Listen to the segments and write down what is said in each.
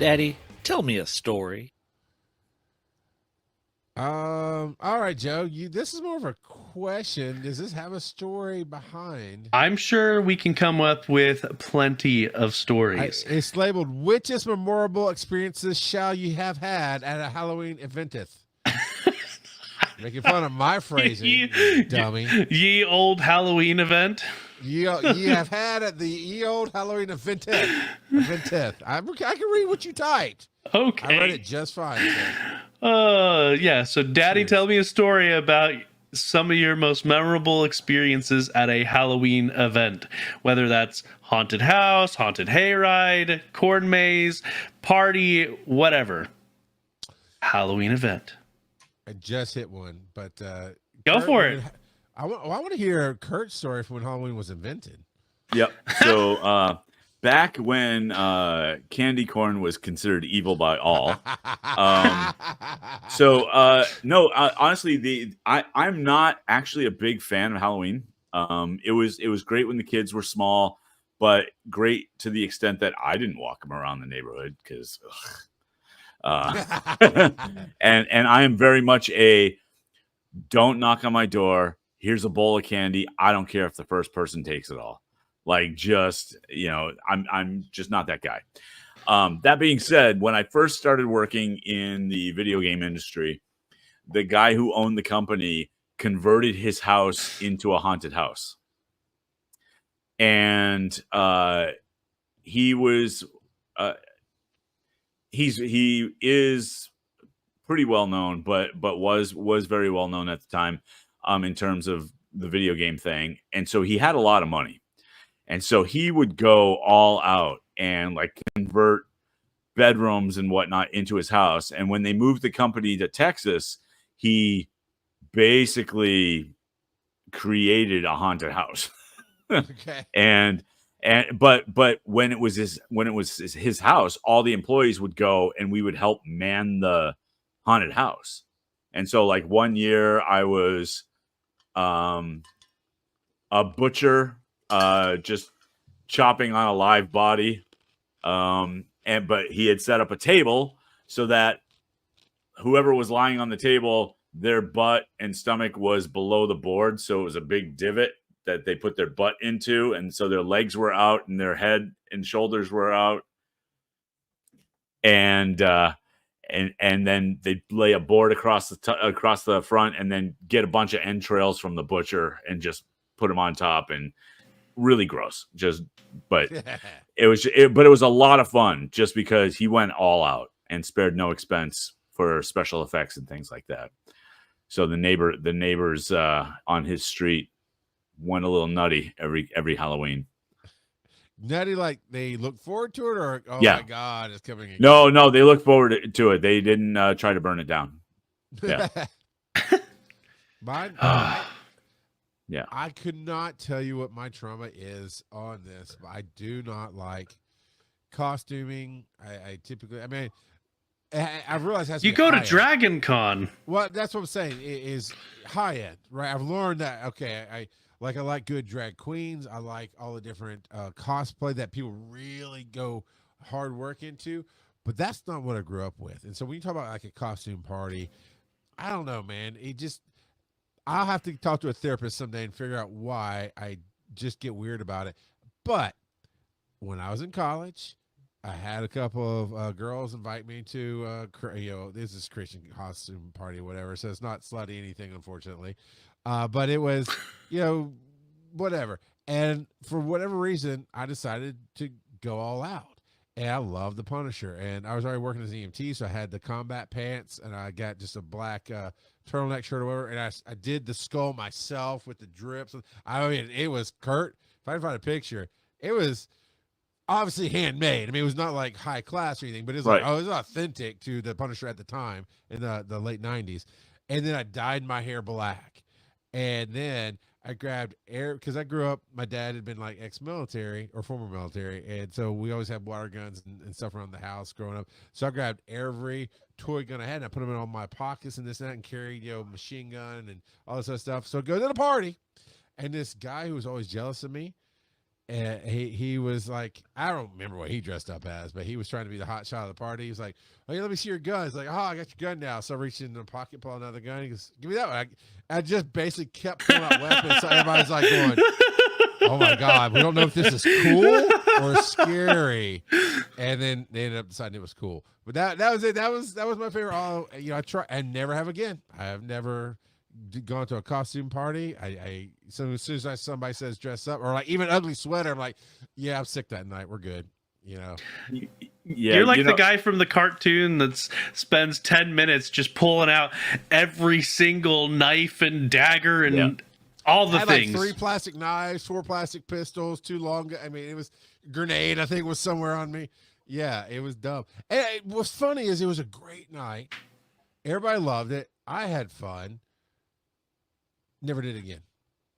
Daddy, tell me a story. All right, Joe. This is more of a question. Does this have a story behind? I'm sure we can come up with plenty of stories. It's labeled "Whichest memorable experiences shall you have had at a Halloween eventeth?" Making fun of my phrasing, you dummy. Ye old Halloween event. You have had at the ye old Halloween eventeth. I can read what you typed. Okay. I read it just fine. Yeah. So, Daddy, Cheers. tell me a story about some of your most memorable experiences at a Halloween event, whether that's haunted house, haunted hayride, corn maze, party, whatever. Halloween event. I just hit one, but Go for it. I want to hear Kurt's story from when Halloween was invented. Yep. So back when candy corn was considered evil by all. No, honestly, I'm not actually a big fan of Halloween. It was great when the kids were small, but great to the extent that I didn't walk them around the neighborhood because. And I am very much a don't knock on my door. Here's a bowl of candy. I don't care if the first person takes it all. Like, just, I'm just not that guy. That being said, when I first started working in the video game industry, the guy who owned the company converted his house into a haunted house. And he was he is pretty well known, but was very well known at the time in terms of the video game thing. And so he had a lot of money. And so he would go all out and like convert bedrooms and whatnot into his house. And when they moved the company to Texas, he basically created a haunted house. Okay. But when it was his house, all the employees would go and we would help man the haunted house. And so like one year I was a butcher just chopping on a live body. But he had set up a table so that whoever was lying on the table, their butt and stomach was below the board, so it was a big divot that they put their butt into, and so their legs were out and their head and shoulders were out, and then they'd lay a board across the front, and then get a bunch of entrails from the butcher and just put them on top, and really gross. But it was a lot of fun just because he went all out and spared no expense for special effects and things like that. So the neighbors on his street went a little nutty every Halloween. Nutty, like they look forward to it, or my God, it's coming again. No, they look forward to it. They didn't try to burn it down. Yeah. Mine, yeah. I could not tell you what my trauma is on this, but I do not like costuming. I typically, I've realized it has to You be go to high-end. Dragon Con. Well, that's what I'm saying. It is high end, right? I've learned that. Okay, I like good drag queens. I like all the different cosplay that people really go hard work into. But that's not what I grew up with. And so when you talk about like a costume party, I don't know, man. I'll have to talk to a therapist someday and figure out why I just get weird about it. But when I was in college, I had a couple of girls invite me to, this is Christian costume party or whatever. So it's not slutty anything, unfortunately. But it was, whatever. And for whatever reason, I decided to go all out. And I love the Punisher. And I was already working as an EMT, so I had the combat pants, and I got just a black turtleneck shirt or whatever. And I did the skull myself with the drips. It was Kurt. If I can find a picture, it was obviously handmade. It was not like high class or anything, but it was it was authentic to the Punisher at the time in the late 90s. And then I dyed my hair black. And then I grabbed air because I grew up, my dad had been like ex-military or former military. And so we always had water guns and stuff around the house growing up. So I grabbed every toy gun I had and I put them in all my pockets and this and that and carried, machine gun and all this other stuff. So I go to the party and this guy who was always jealous of me, And he was like, I don't remember what he dressed up as, but he was trying to be the hot shot of the party. He was like, "Oh, yeah, let me see your gun." He's like, "Oh, I got your gun now." So I reached in the pocket, pull another gun. He goes, "Give me that one." I just basically kept pulling out weapons. So everybody's like going, "Oh my God, we don't know if this is cool or scary." And then they ended up deciding it was cool. But that was it. That was my favorite. I try and never have again. I have never gone to a costume party. So as soon as somebody says dress up or like even ugly sweater, I'm like, yeah, I'm sick that night. We're good. Yeah, you're like the guy from the cartoon that spends 10 minutes just pulling out every single knife and dagger and all the things. Like 3 plastic knives, 4 plastic pistols, 2 long. I mean, it was grenade. I think was somewhere on me. Yeah, it was dumb. And what's funny is it was a great night. Everybody loved it. I had fun. Never did again.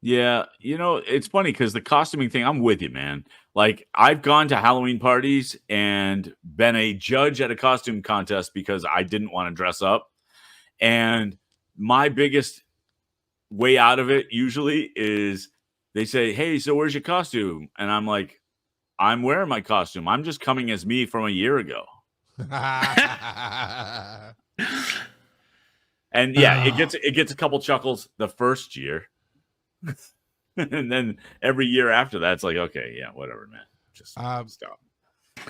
Yeah, it's funny because the costuming thing, I'm with you, man. Like, I've gone to Halloween parties and been a judge at a costume contest because I didn't want to dress up. And my biggest way out of it usually is they say, "Hey, so where's your costume?" And I'm like, "I'm wearing my costume. I'm just coming as me from a year ago." And yeah, it gets a couple chuckles the first year. And then every year after that, it's like, okay, yeah, whatever, man. Just stop.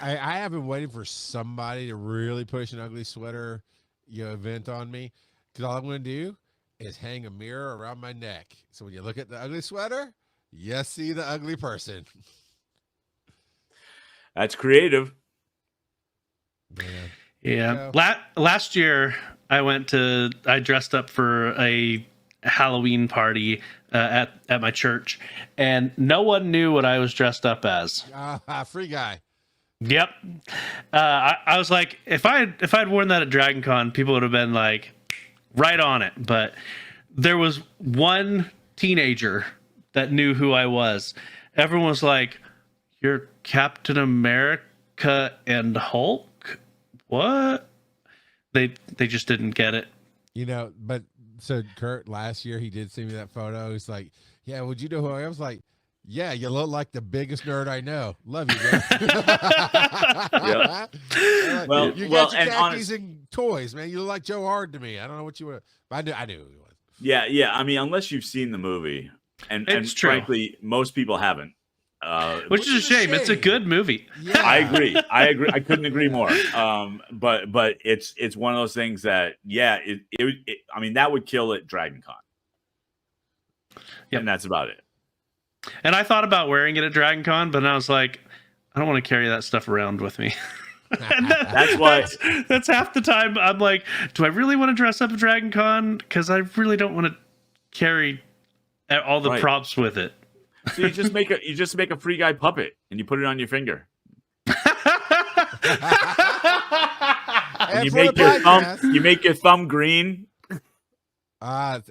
I have been waiting for somebody to really push an ugly sweater, event on me. Because all I'm going to do is hang a mirror around my neck. So when you look at the ugly sweater, you see the ugly person. That's creative. Yeah. Last year, I dressed up for a Halloween party at my church, and no one knew what I was dressed up as. Free guy. Yep. I was like, if I'd worn that at Dragon Con, people would have been like, right on it. But there was one teenager that knew who I was. Everyone was like, "You're Captain America and Hulk? What?" They just didn't get it. But so Kurt, last year he did send me that photo. He's like, "Yeah, would you know who I am?" I was like, "Yeah, you look like the biggest nerd I know. Love you, bro." Like, you got your khakis and toys, man. You look like Joe Hard to me. I don't know what you were, but I knew who he was. Yeah. I mean, unless you've seen the movie, and frankly, most people haven't. Which is a shame. It's a good movie. Yeah. I agree. I couldn't agree more. But it's one of those things that I mean, that would kill at Dragon Con. Yep. And that's about it. And I thought about wearing it at Dragon Con, but I was like, I don't want to carry that stuff around with me. And that's half the time I'm like, do I really want to dress up at Dragon Con? Because I really don't want to carry all the props with it. So you just make a free guy puppet and you put it on your finger. And you make your thumb green.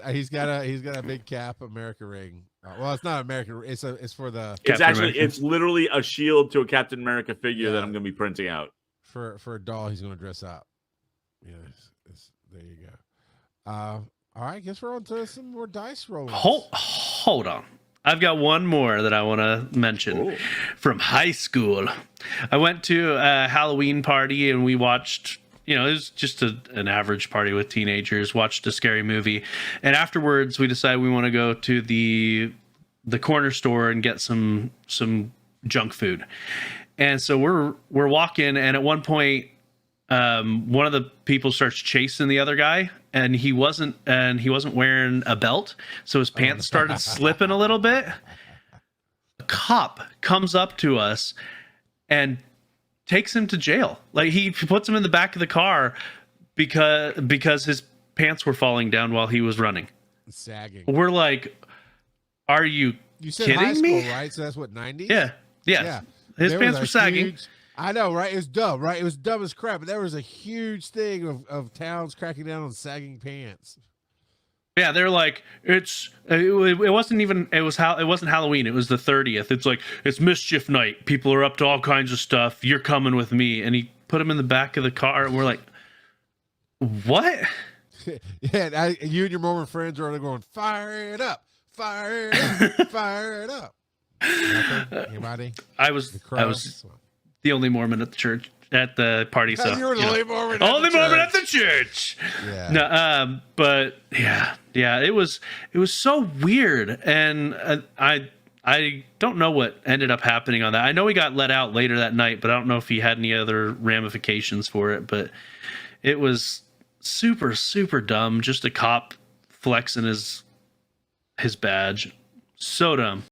He's got a big cap America ring. Well, it's not American. It's for the. It's literally a shield to a Captain America figure that I'm going to be printing out for a doll. He's going to dress up. Yeah, there you go. All right, I guess we're on to some more dice rolling. Hold on. I've got one more that I want to mention from high school. I went to a Halloween party and we watched, it was just an average party with teenagers, watched a scary movie. And afterwards we decided we want to go to the corner store and get some junk food. And so we're walking, and at one point one of the people starts chasing the other guy, and he wasn't wearing a belt, so his pants started slipping a little bit. A cop comes up to us and takes him to jail. Like, he puts him in the back of the car because his pants were falling down while he was running, sagging. We're like, are you said kidding high school, me? right? So that's what, 90s? Yeah. His pants were sagging. I know, right? It was dumb, right? It was dumb as crap, but there was a huge thing of towns cracking down on sagging pants. Yeah, they're like, it wasn't Halloween. It was the 30th. It's like, it's mischief night. People are up to all kinds of stuff. You're coming with me. And he put him in the back of the car, and we're like, what? Yeah, you and your Mormon friends are going, fire it up, fire it up, fire it up. Nothing? Anybody? I The was Crow? the only Mormon at the church at the party. So You were the you know. only Mormon. Only Mormon at the church. Yeah. No, but yeah, it was so weird, and I don't know what ended up happening on that. I know he got let out later that night, but I don't know if he had any other ramifications for it. But it was super dumb. Just a cop flexing his badge. So dumb.